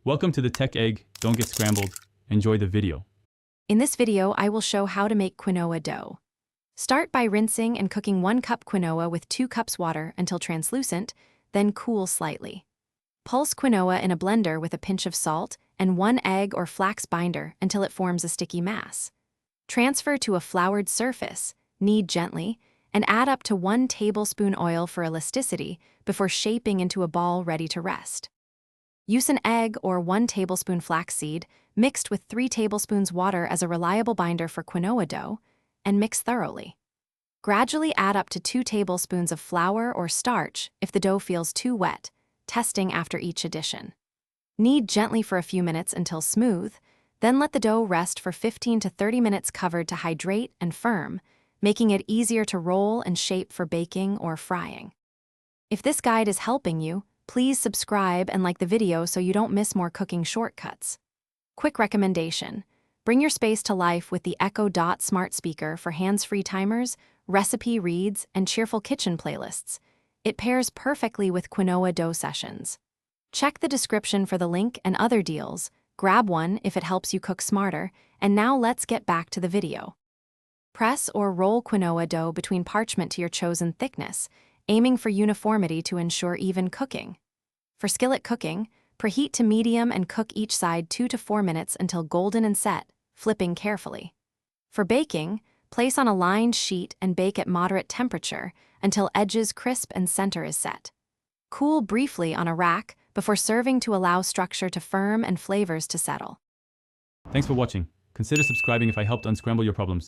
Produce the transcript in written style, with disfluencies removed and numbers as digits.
Welcome to the Tech Egg. Don't get scrambled. Enjoy the video. In this video, I will show how to make quinoa dough. Start by rinsing and cooking 1 cup quinoa with 2 cups water until translucent, then cool slightly. Pulse quinoa in a blender with a pinch of salt and 1 egg or flax binder until it forms a sticky mass. Transfer to a floured surface, knead gently, and add up to 1 tablespoon oil for elasticity before shaping into a ball ready to rest. Use an egg or 1 tablespoon flaxseed mixed with 3 tablespoons water as a reliable binder for quinoa dough, and mix thoroughly. Gradually add up to 2 tablespoons of flour or starch if the dough feels too wet, testing after each addition. Knead gently for a few minutes until smooth, then let the dough rest for 15 to 30 minutes covered to hydrate and firm, making it easier to roll and shape for baking or frying. If this guide is helping you, please subscribe and like the video so you don't miss more cooking shortcuts. Quick recommendation: bring your space to life with the Echo Dot smart speaker for hands-free timers, recipe reads, and cheerful kitchen playlists. It pairs perfectly with quinoa dough sessions. Check the description for the link and other deals. Grab one if it helps you cook smarter, and now let's get back to the video. Press or roll quinoa dough between parchment to your chosen thickness, aiming for uniformity to ensure even cooking. For skillet cooking, preheat to medium and cook each side 2 to 4 minutes until golden and set, flipping carefully. For baking, place on a lined sheet and bake at moderate temperature until edges crisp and center is set. Cool briefly on a rack before serving to allow structure to firm and flavors to settle. Thanks for watching. Consider subscribing if I helped unscramble your problems.